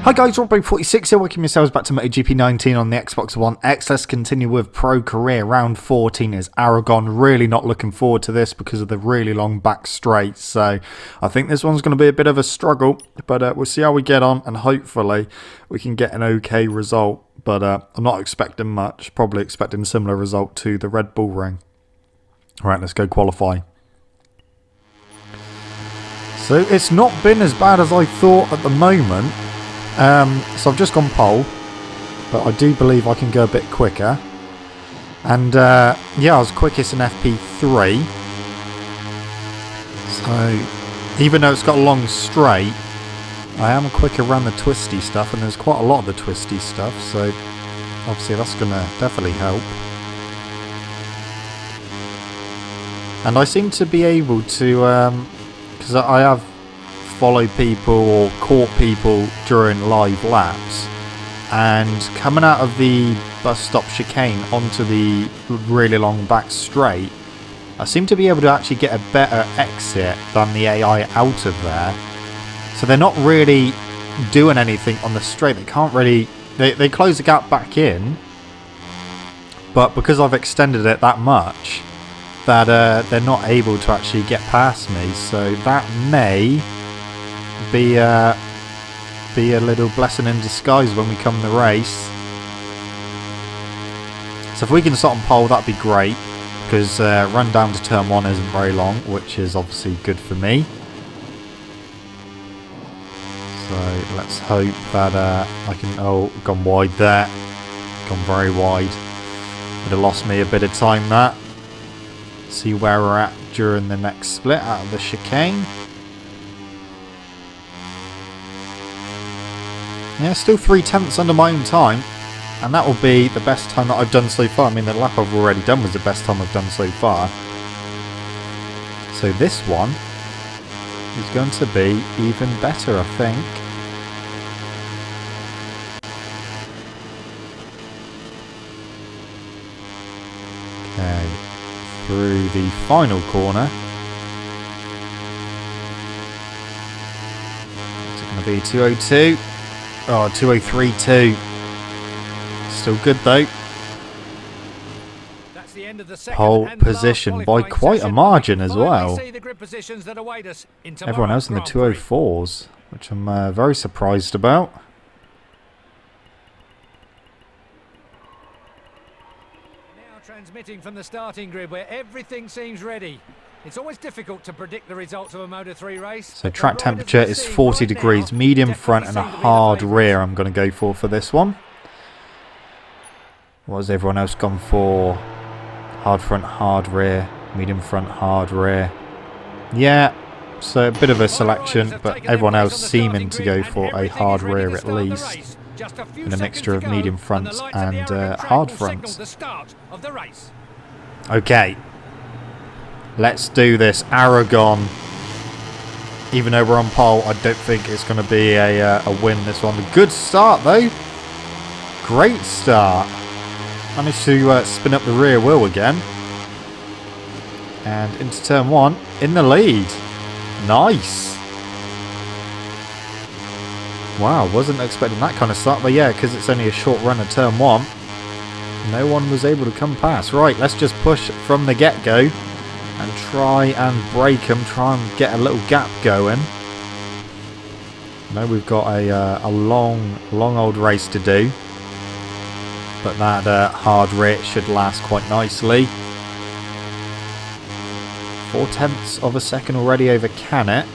Hi guys, Robbo46 here, welcome yourselves back to MotoGP 19 on the Xbox One X. Let's continue with Pro Career. Round 14 is Aragon. Really not looking forward to this because of the really long back straights. So I think this one's going to be a bit of a struggle, but we'll see how we get on and hopefully we can get an okay result. But I'm not expecting much, probably expecting a similar result to the Red Bull Ring. Alright, let's go qualify. So it's not been as bad as I thought at the moment. So I've just gone pole, but I do believe I can go a bit quicker. And yeah, I was quickest in FP3. So even though it's got a long straight, I am quicker around the twisty stuff, and there's quite a lot of the twisty stuff. So obviously that's going to definitely help. And I seem to be able to, because I have followed people or caught people during live laps, and coming out of the bus stop chicane onto the really long back straight, I seem to be able to actually get a better exit than the AI out of there. So they're not really doing anything on the straight. They can't really, they close the gap back in, but because I've extended it that much, that they're not able to actually get past me. So that may be a little blessing in disguise when we come the race. So if we can start on pole, that'd be great, because run down to turn 1 isn't very long, which is obviously good for me. So let's hope that I can... Oh, gone wide there. Gone very wide. Would have lost me a bit of time that. See where we're at during the next split out of the chicane. Yeah, still 3/10 under my own time, and that will be the best time that I've done so far. I mean, the lap I've already done was the best time I've done so far. So this one is going to be even better, I think. Okay, through the final corner. It's going to be 202. Oh, 203.2. Still good though. That's the end of the pole position by quite a margin as well. Everyone else in the 204s, which I'm very surprised about. Now transmitting from the starting grid where everything seems ready. It's always difficult to predict the results of a Moto3 race. So track temperature is 40 degrees, medium front and a hard rear I'm going to go for this one. What has everyone else gone for? Hard front, hard rear, medium front, hard rear. Yeah, so a bit of a selection, but everyone else seeming to go for a hard rear at least. In a mixture of medium fronts and hard fronts. Okay. Let's do this. Aragon. Even though we're on pole, I don't think it's going to be a win this one. A good start though. Great start. Managed to spin up the rear wheel again. And into turn 1 in the lead. Nice. Wow, wasn't expecting that kind of start. But yeah, because it's only a short run of turn 1, no one was able to come past. Right, let's just push from the get-go. And try and break them, try and get a little gap going. I know we've got a long old race to do. But that hard rear should last quite nicely. 0.4 of a second already over Canet.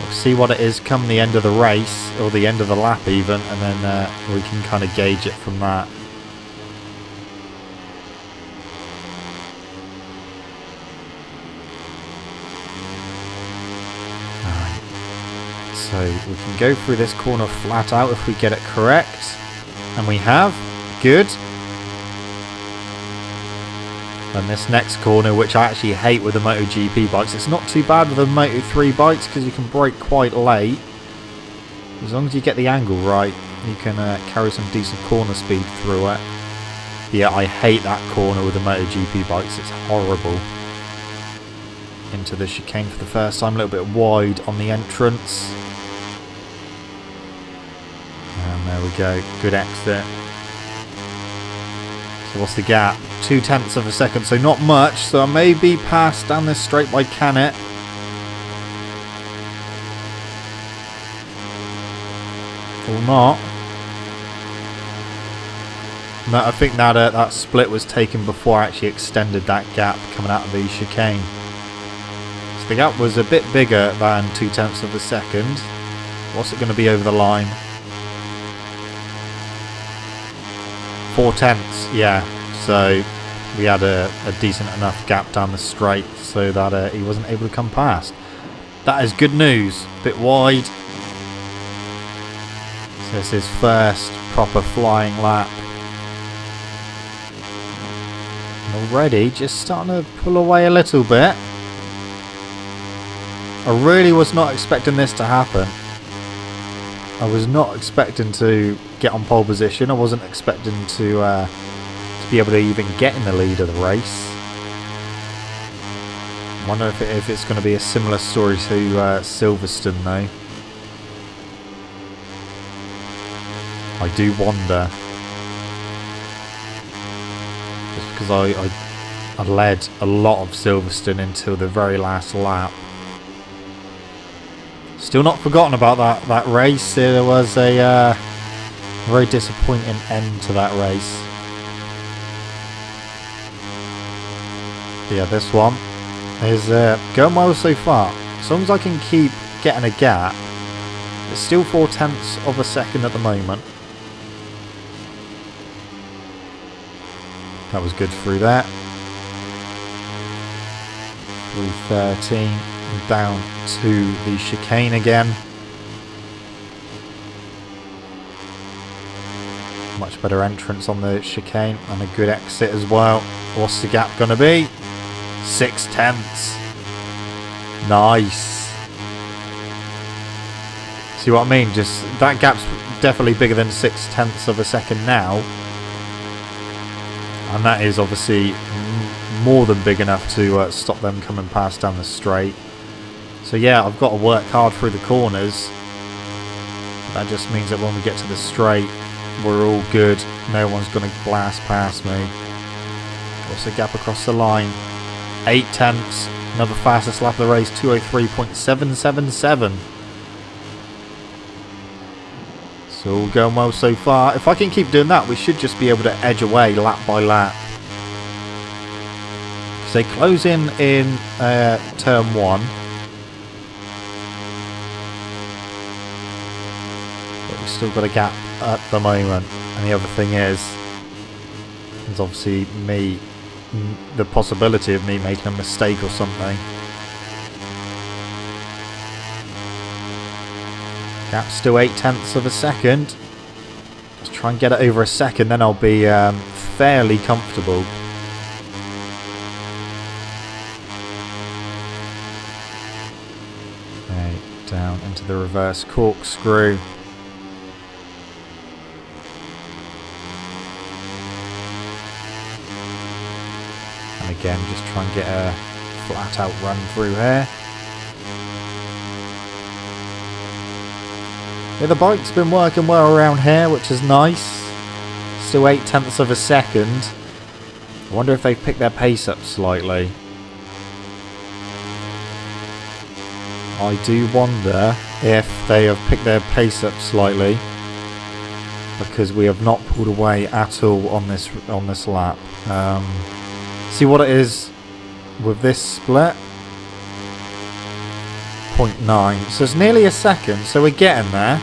We'll see what it is come the end of the race, or the end of the lap even, and then we can kind of gauge it from that. So we can go through this corner flat out if we get it correct. And we have. Good. And this next corner, which I actually hate with the MotoGP bikes. It's not too bad with the Moto3 bikes because you can brake quite late. As long as you get the angle right, you can carry some decent corner speed through it. But yeah, I hate that corner with the MotoGP bikes. It's horrible. Into the chicane for the first time. A little bit wide on the entrance. There we go. Good exit. So what's the gap? 0.2 of a second. So not much. So I may be passed down this straight by Canet. Or not. No, I think that that split was taken before I actually extended that gap coming out of the chicane. So the gap was a bit bigger than 0.2 of a second. What's it going to be over the line? 0.4, yeah. So we had a decent enough gap down the straight so that he wasn't able to come past. That is good news. Bit wide. So this is first proper flying lap. And already just starting to pull away a little bit. I really was not expecting this to happen. I was not expecting to get on pole position. I wasn't expecting to be able to even get in the lead of the race. I wonder if it's going to be a similar story to Silverstone though. I do wonder. Just because I led a lot of Silverstone until the very last lap. Still not forgotten about that race. There was a very disappointing end to that race. Yeah, this one is going well so far. As long as I can keep getting a gap. It's still 0.4 of a second at the moment. That was good through that. Through 13. Down to the chicane again. Much better entrance on the chicane and a good exit as well. What's the gap going to be? 0.6. Nice. See what I mean? Just that gap's definitely bigger than 0.6 of a second now. And that is obviously more than big enough to stop them coming past down the straight. So yeah, I've got to work hard through the corners. That just means that when we get to the straight, we're all good. No one's going to blast past me. What's the gap across the line? 0.8. Another fastest lap of the race, 2:03.777. So all going well so far. If I can keep doing that, we should just be able to edge away lap by lap. Because they close in turn 1. Still got a gap at the moment, and the other thing is there's obviously the possibility of me making a mistake or something. Gap's still 0.8 of a second. Let's try and get it over a second, then I'll be fairly comfortable. Okay, down into the reverse corkscrew. Again, just try and get a flat out run through here. Yeah, the bike's been working well around here, which is nice. Still 0.8 of a second. I wonder if they've picked their pace up slightly. I do wonder if they have picked their pace up slightly, because we have not pulled away at all on this lap. See what it is with this split? 0.9. So it's nearly a second, so we're getting there.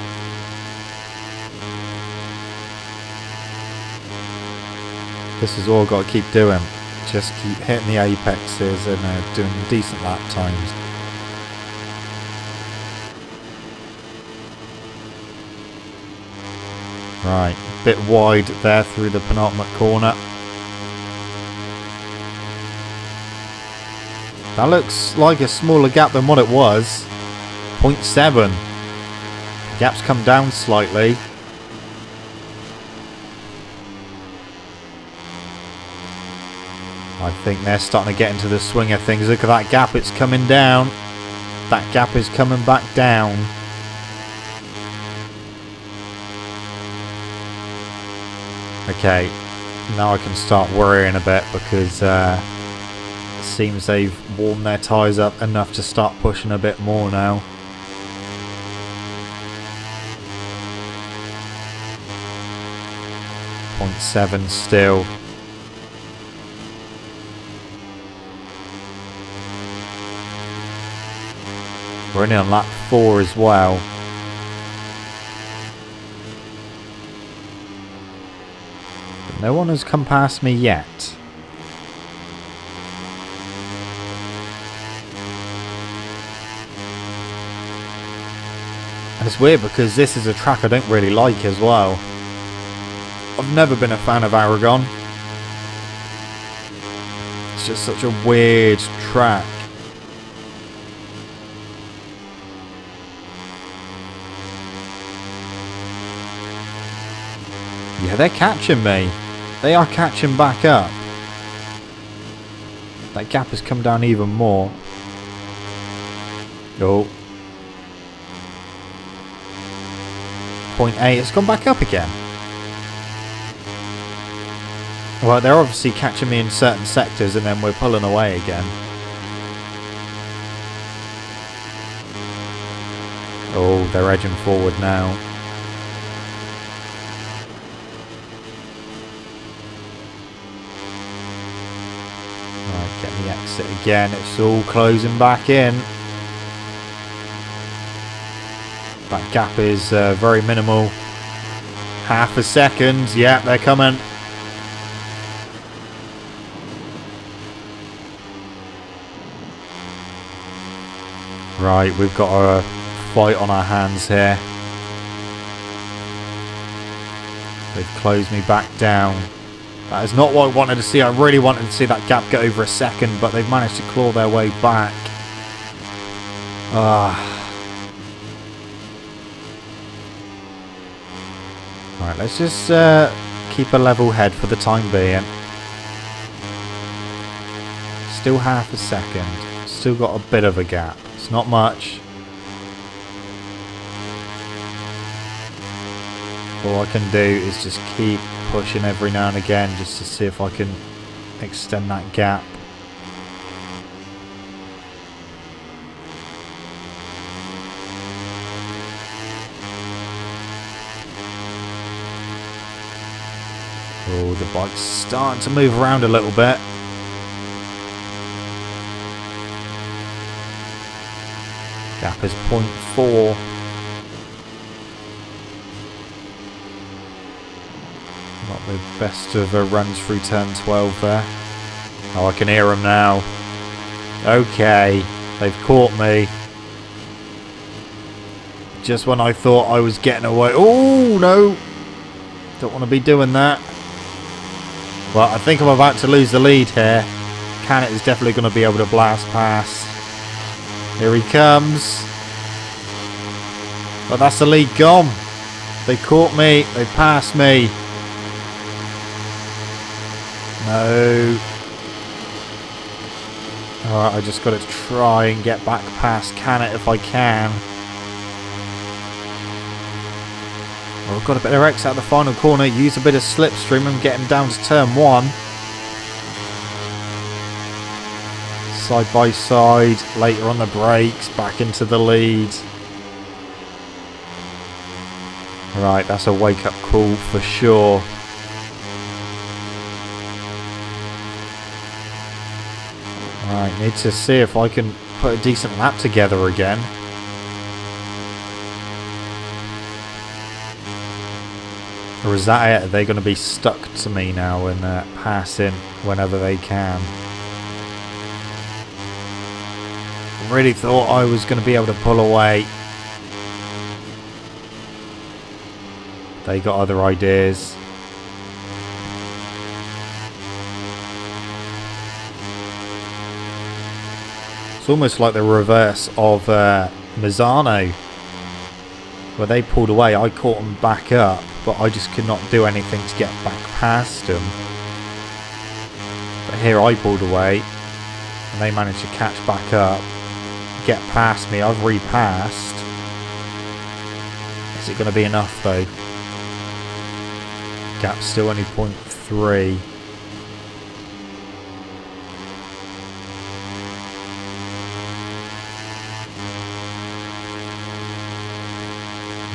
This is all I've got to keep doing. Just keep hitting the apexes and doing decent lap times. Right, bit wide there through the penultimate corner. That looks like a smaller gap than what it was. 0.7. The gap's come down slightly. I think they're starting to get into the swing of things. Look at that gap, it's coming down. That gap is coming back down. Okay, now I can start worrying a bit because it seems they've warmed their tyres up enough to start pushing a bit more now. .7 still. We're only on lap 4 as well. But no one has come past me yet. And it's weird because this is a track I don't really like as well. I've never been a fan of Aragon. It's just such a weird track. Yeah, they're catching me. They are catching back up. That gap has come down even more. Oh. 0.8, it's gone back up again. Well, they're obviously catching me in certain sectors and then we're pulling away again. Oh, they're edging forward now. Right, get the exit again. It's all closing back in. That gap is very minimal. Half a second. Yeah, they're coming. Right, we've got a fight on our hands here. They've closed me back down. That is not what I wanted to see. I really wanted to see that gap get over a second, but they've managed to claw their way back. Right, let's just keep a level head for the time being. Still half a second. Still got a bit of a gap. It's not much. All I can do is just keep pushing every now and again just to see if I can extend that gap. Oh, the bike's starting to move around a little bit. Gap is 0.4. Not the best of runs through turn 12 there. Oh, I can hear them now. Okay, they've caught me. Just when I thought I was getting away. Oh, no. Don't want to be doing that. Well, I think I'm about to lose the lead here. Canet is definitely going to be able to blast past. Here he comes. But that's the lead gone. They caught me. They passed me. No. Alright, I just got to try and get back past Canet if I can. Well, I've got a bit of X out of the final corner. Use a bit of slipstream and getting down to turn 1. Side by side, later on the brakes, back into the lead. Right, that's a wake up call for sure. Right, need to see if I can put a decent lap together again. Or is that it? Are they going to be stuck to me now and passing whenever they can? Really thought I was going to be able to pull away. They got other ideas. It's almost like the reverse of Mazzano, where they pulled away. I caught them back up, but I just could not do anything to get back past them. But here I pulled away, and they managed to catch back up. Get past me. I've repassed. Is it going to be enough though? Gap's still only 0.3.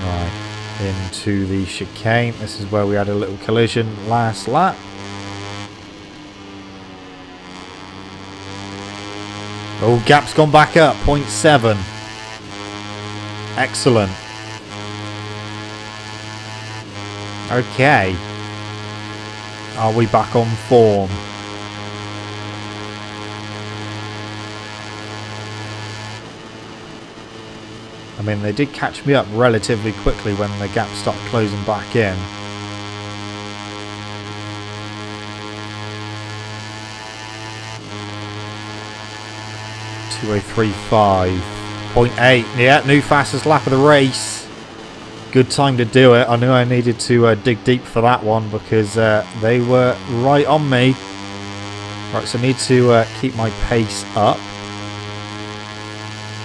Right, into the chicane. This is where we had a little collision last lap. Oh, gap's gone back up, 0.7. Excellent. Okay. Are we back on form? I mean, they did catch me up relatively quickly when the gap started closing back in. .203.5. 0.8. Yeah, new fastest lap of the race. Good time to do it. I knew I needed to dig deep for that one because they were right on me. Right, so I need to keep my pace up.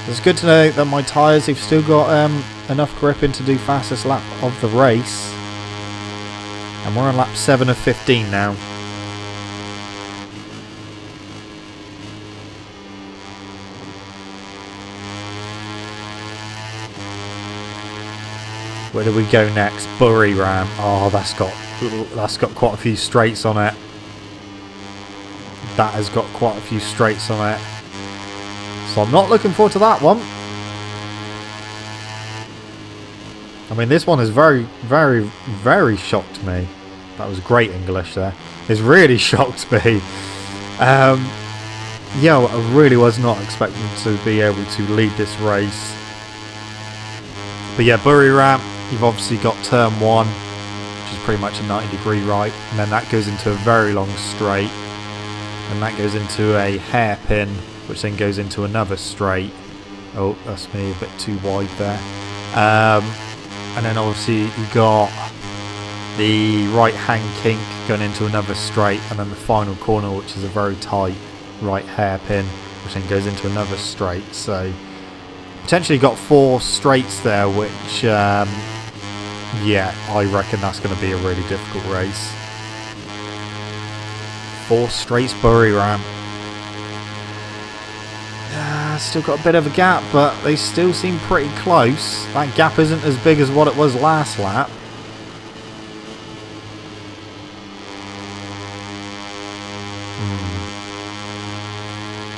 It's good to know that my tyres have still got enough grip in to do fastest lap of the race. And we're on lap 7 of 15 now. Where do we go next? Bury Ram. Oh, that's got quite a few straights on it. That has got quite a few straights on it. So I'm not looking forward to that one. I mean, this one has very, very, very shocked me. That was great English there. It's really shocked me. Yeah, I really was not expecting to be able to lead this race. But yeah, Bury Ramp, you've obviously got turn 1, which is pretty much a 90-degree right. And then that goes into a very long straight. And that goes into a hairpin, which then goes into another straight. Oh, that's me a bit too wide there. And then obviously you got the right hand kink going into another straight, and then the final corner, which is a very tight right hairpin, which then goes into another straight. So potentially got 4 straights there, which yeah, I reckon that's going to be a really difficult race. 4 straights Bury Ramp. Still got a bit of a gap, but they still seem pretty close. That gap isn't as big as what it was last lap.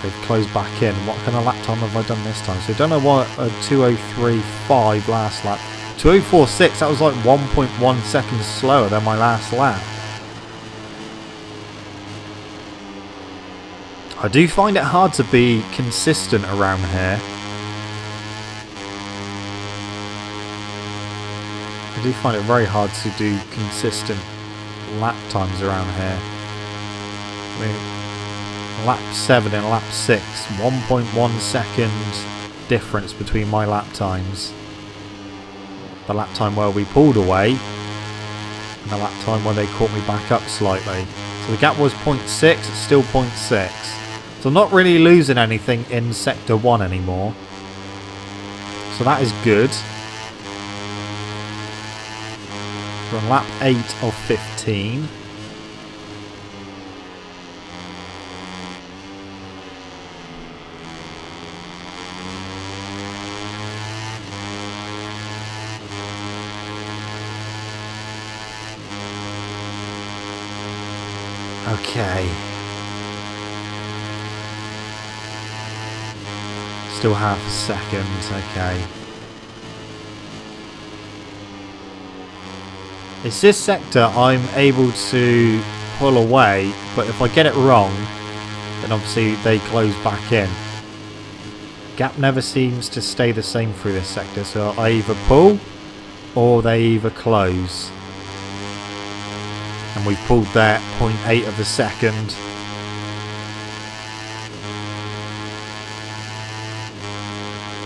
They've closed back in. What kind of lap time have I done this time? So I don't know what a 2:03.5 last lap. 2:04.6, that was like 1.1 seconds slower than my last lap. I do find it hard to be consistent around here. I do find it very hard to do consistent lap times around here. I mean, lap 7 and lap 6, 1.1 second difference between my lap times. The lap time where we pulled away and the lap time where they caught me back up slightly. So the gap was 0.6, it's still 0.6. So I'm not really losing anything in Sector 1 anymore. So that is good. We're on lap 8 of 15. Okay. Still half a second, okay. It's this sector I'm able to pull away, but if I get it wrong, then obviously they close back in. Gap never seems to stay the same through this sector, so I either pull or they either close. And we've pulled there 0.8 of a second.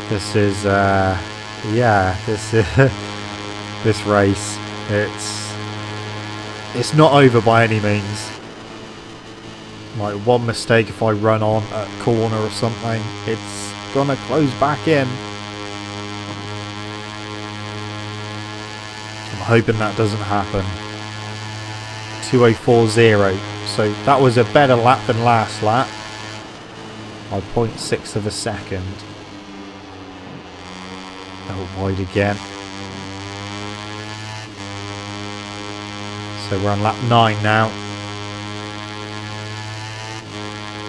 This is, yeah, this this race, it's not over by any means. Like one mistake, if I run on a corner or something, it's gonna close back in. I'm hoping that doesn't happen. 2:04.0. So that was a better lap than last lap by 0.6 of a second. Oh, wide again. So we're on lap 9 now.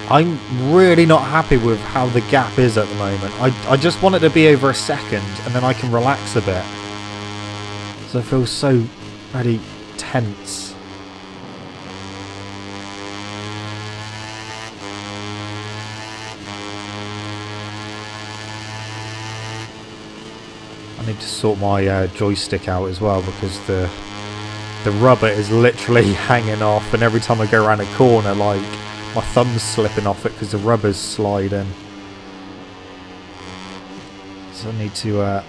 I'm really not happy with how the gap is at the moment. I just want it to be over a second and then I can relax a bit. So I feel so bloody tense. I need to sort my joystick out as well because the rubber is literally hanging off, and every time I go around a corner, like, my thumb's slipping off it because the rubber's sliding. So I need to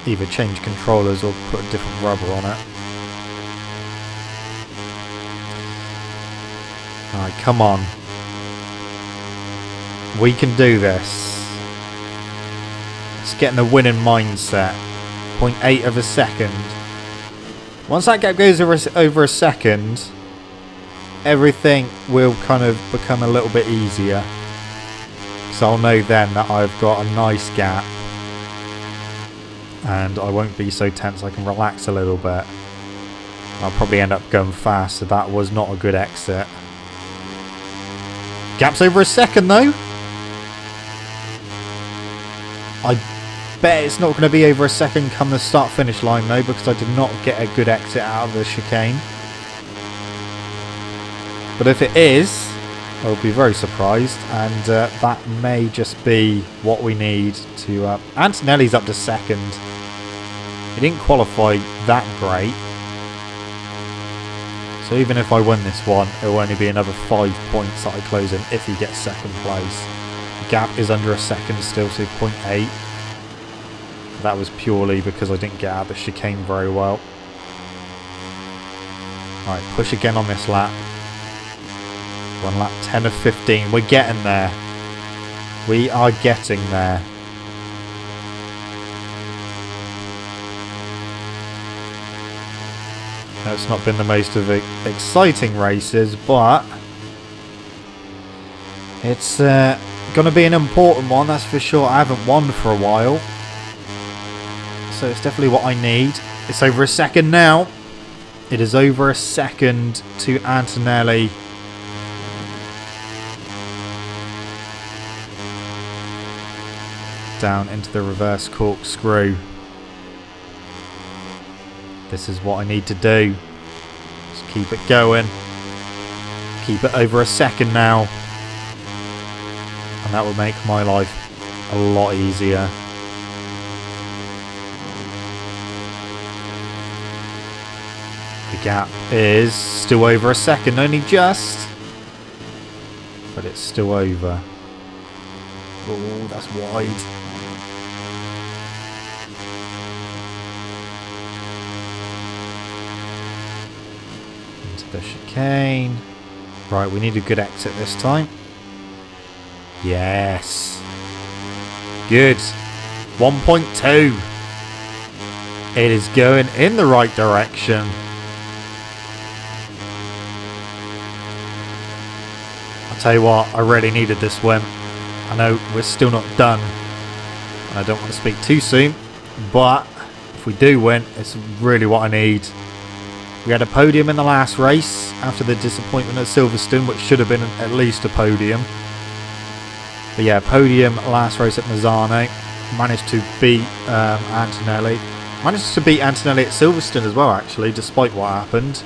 either change controllers or put a different rubber on it. Alright, come on. We can do this. Let's get in the winning mindset. 0.8 of a second. Once that gap goes over a second, everything will kind of become a little bit easier. So I'll know then that I've got a nice gap. And I won't be so tense, I can relax a little bit. I'll probably end up going fast, so that was not a good exit. Gap's over a second though. I bet it's not going to be over a second come the start finish line though, because I did not get a good exit out of the chicane. But if it is, I'll be very surprised, and that may just be what we need to... Antonelli's up to second. He didn't qualify that great. So even if I win this one, it will only be another 5 points that I close in if he gets second place. The gap is under a second still, so 0.8. That was purely because I didn't get out of the chicane very well. Alright, push again on this lap. We're on lap 10 of 15. We're getting there. We are getting there. Now, it's not been the most of exciting races, but it's going to be an important one, that's for sure. I haven't won for a while, so it's definitely what I need. It's over a second now. It is over a second to Antonelli. Down into the reverse corkscrew. This is what I need to do. Just keep it going. Keep it over a second now. And that will make my life a lot easier. The gap is still over a second, only just. But it's still over. Oh, that's wide. The chicane. Right, we need a good exit this time. Yes. Good. 1.2. It is going in the right direction. I'll tell you what, I really needed this win. I know we're still not done, and I don't want to speak too soon, but if we do win, it's really what I need. We had a podium in the last race after the disappointment at Silverstone, which should have been at least a podium. But yeah, podium last race at Misano. Managed to beat Antonelli. Managed to beat Antonelli at Silverstone as well, actually, despite what happened.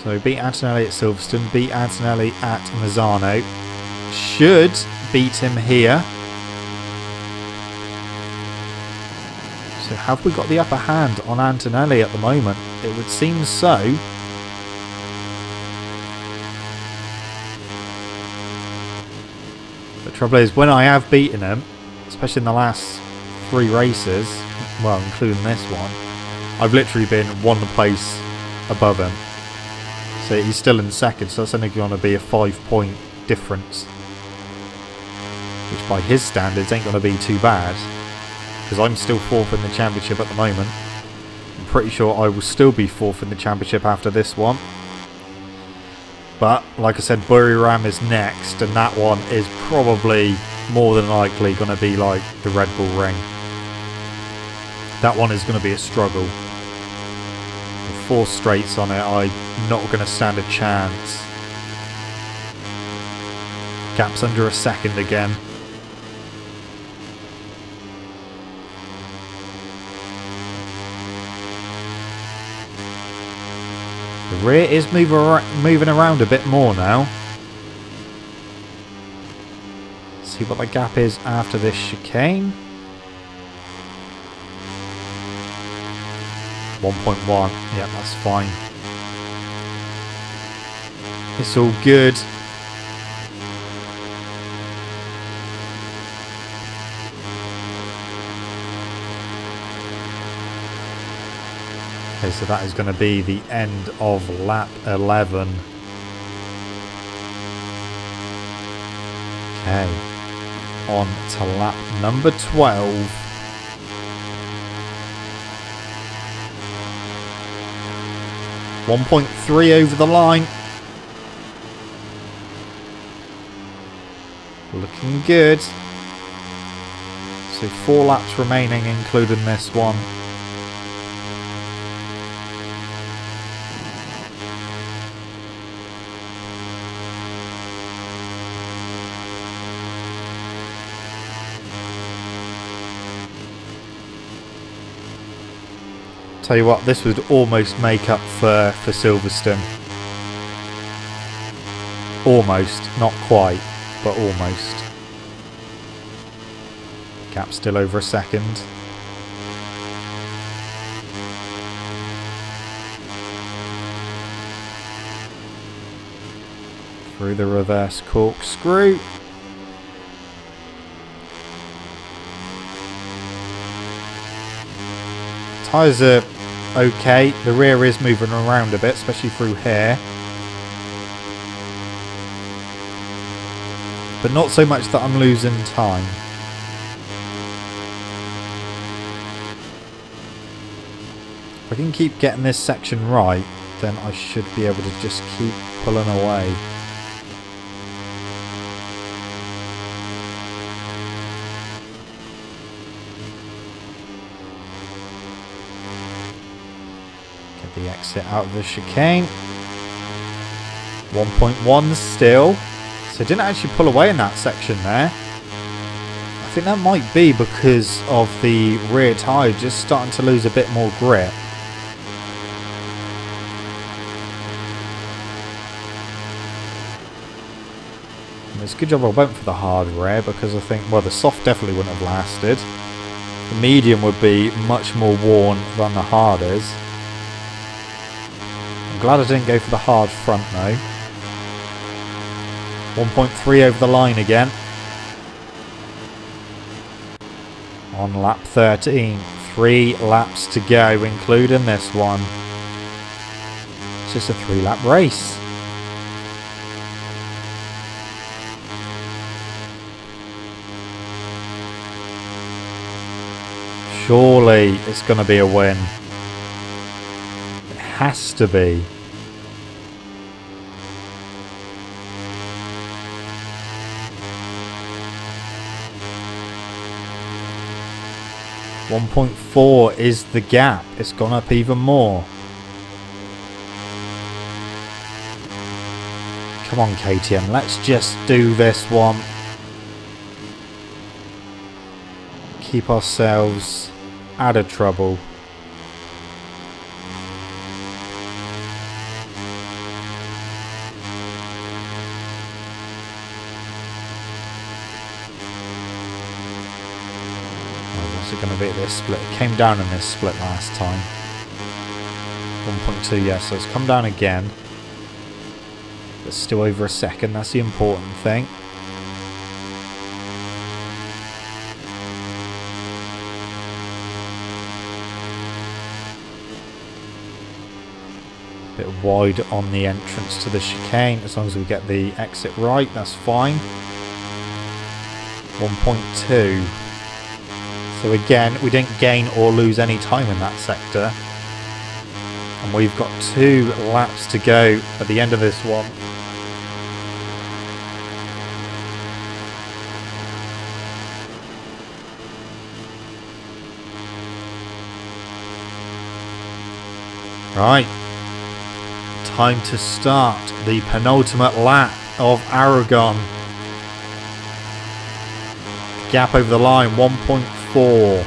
So beat Antonelli at Silverstone, beat Antonelli at Misano. Should beat him here. So have we got the upper hand on Antonelli at the moment? It would seem so. The trouble is, when I have beaten him, especially in the last 3 races, well, including this one, I've literally been 1 place above him. So he's still in second, so that's only going to be a 5-point difference. Which by his standards ain't going to be too bad. Because I'm still 4th in the championship at the moment. I'm pretty sure I will still be 4th in the championship after this one. But, like I said, Buriram is next, and that one is probably more than likely going to be like the Red Bull Ring. That one is going to be a struggle. With 4 straights on it, I'm not going to stand a chance. Gap's under a second again. The rear is moving around a bit more now. See what the gap is after this chicane. 1.1. Yeah, that's fine. It's all good. Okay, so that is going to be the end of lap 11. Okay, on to lap number 12. .3 over the line. Looking good. So 4 laps remaining, including this one. Tell you what, this would almost make up for Silverstone. Almost, not quite, but almost. Gap still over a second. Through the reverse corkscrew. Tyres are okay. The rear is moving around a bit, especially through here. But not so much that I'm losing time. If I can keep getting this section right, then I should be able to just keep pulling away. The exit out of the chicane. 1.1 still. So didn't actually pull away in that section there. I think that might be because of the rear tyre just starting to lose a bit more grip. And it's a good job I went for the hard rear, because I think, well, the soft definitely wouldn't have lasted. The medium would be much more worn than the hard is. Glad I didn't go for the hard front though. 1.3 over the line again. On lap 13. 3 laps to go, including this one. It's just a 3-lap race. Surely it's going to be a win. Has to be. .4 is the gap. It's gone up even more. Come on, KTM, let's just do this one. Keep ourselves out of trouble. Going to be at this split. It came down in this split last time. 1.2, yes, so it's come down again. But still over a second, that's the important thing. Bit wide on the entrance to the chicane. As long as we get the exit right, that's fine. 1.2. So again, we didn't gain or lose any time in that sector. And we've got 2 laps to go at the end of this one. Right. Time to start the penultimate lap of Aragon. Gap over the line, 1.4.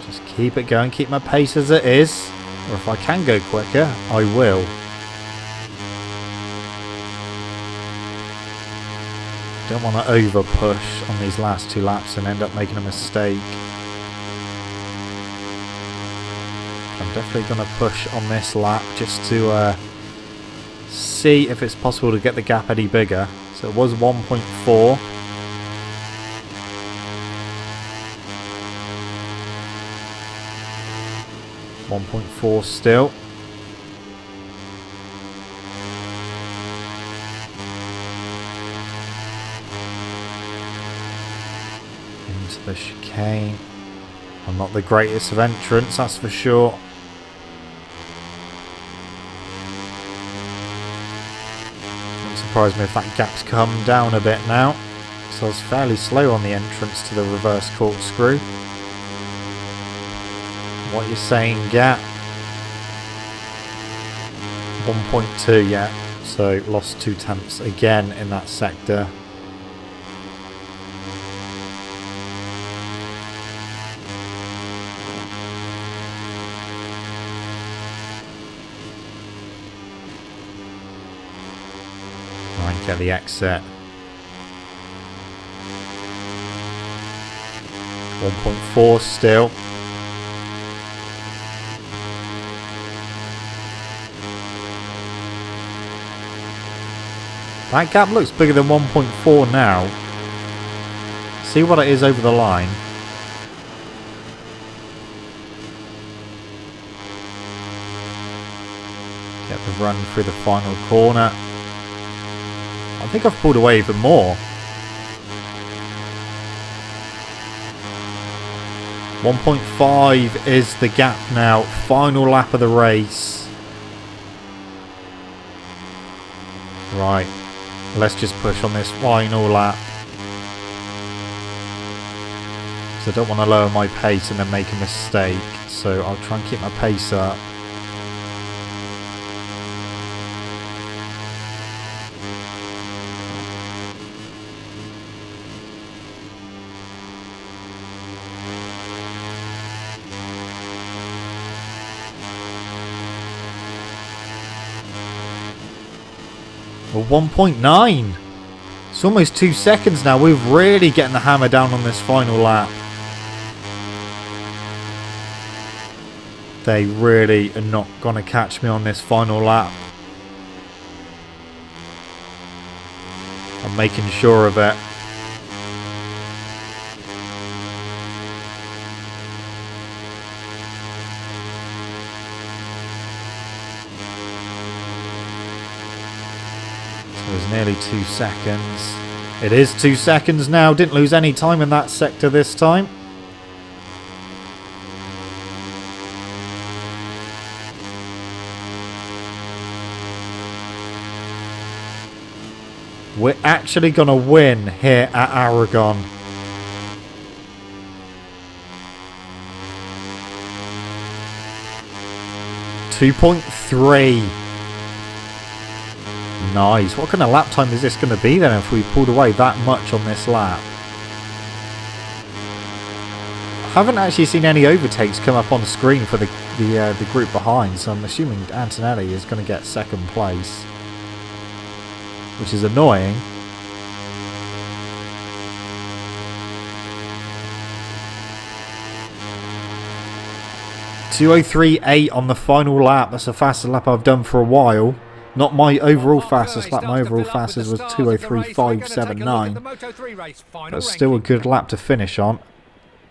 Just keep it going, keep my pace as it is. Or if I can go quicker, I will. Don't want to over push on these last 2 laps and end up making a mistake. I'm definitely going to push on this lap just to see if it's possible to get the gap any bigger. So it was 1.4. .4 still. Into the chicane. I'm not the greatest of entrants, that's for sure. Wouldn't surprise me if that gap's come down a bit now. So I was fairly slow on the entrance to the reverse corkscrew. What you're saying, gap? 1.2, yeah. So lost 2 tenths again in that sector. Right, get the exit. 1.4 still. That gap looks bigger than 1.4 now. See what it is over the line. Get the run through the final corner. I think I've pulled away even more. 1.5 is the gap now. Final lap of the race. Right. Let's just push on this final lap. So I don't want to lower my pace and then make a mistake. So I'll try and keep my pace up. Well, 1.9. It's almost 2 seconds now. We're really getting the hammer down on this final lap. They really are not going to catch me on this final lap. I'm making sure of it. It was nearly 2 seconds. It is 2 seconds now. Didn't lose any time in that sector this time. We're actually going to win here at Aragon. .3. Nice. What kind of lap time is this going to be then if we pulled away that much on this lap? I haven't actually seen any overtakes come up on the screen for the group behind, so I'm assuming Antonelli is going to get second place, which is annoying. .203.8 on the final lap. That's the fastest lap I've done for a while. Not my overall fastest lap. My overall fastest was 203.579. But still a good lap to finish on.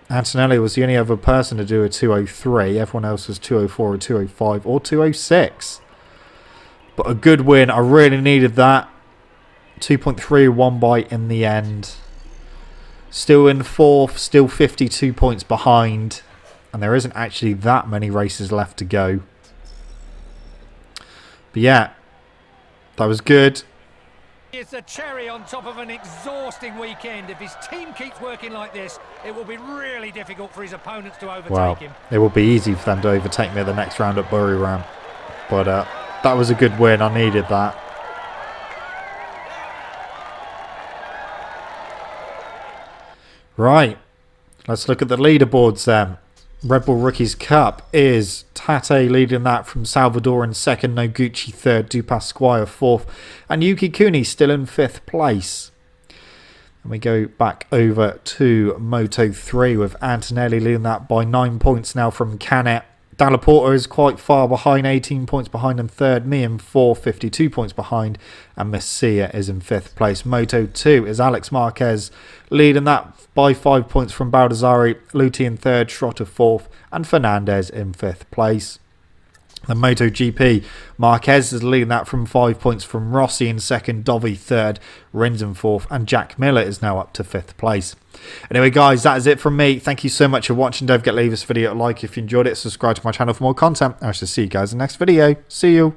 Antonelli was the only other person to do a 203. Everyone else was 204 or 205 or 206. But a good win. I really needed that. 2.31 by in the end. Still in 4th. Still 52 points behind. and there isn't actually that many races left to go. But yeah, that was good. It's a cherry on top of an exhausting weekend. If his team keeps working like this, it will be really difficult for his opponents to overtake him. It will be easy for them to overtake me at the next round at Buriram. But that was a good win. I needed that. Right, let's look at the leaderboards then. Red Bull Rookies Cup is Tate leading that from Salvador in second, Noguchi third, Dupas Squire fourth, and Yuki Kuni still in fifth place. And we go back over to Moto 3 with Antonelli leading that by 9 points now from Canet. Dalla Porta is quite far behind, 18 points behind in third. Me in fourth, 52 points behind. And Messia is in fifth place. Moto 2 is Alex Marquez leading that by 5 points from Baldassari. Luti in third, Schrotter fourth, and Fernandez in fifth place. The MotoGP, Marquez is leading that from 5 points from Rossi in second, Dovi third, Rins in fourth, and Jack Miller is now up to fifth place. Anyway, guys, that is it from me. Thank you so much for watching. Don't forget to leave this video a like if you enjoyed it. Subscribe to my channel for more content. I shall see you guys in the next video. See you.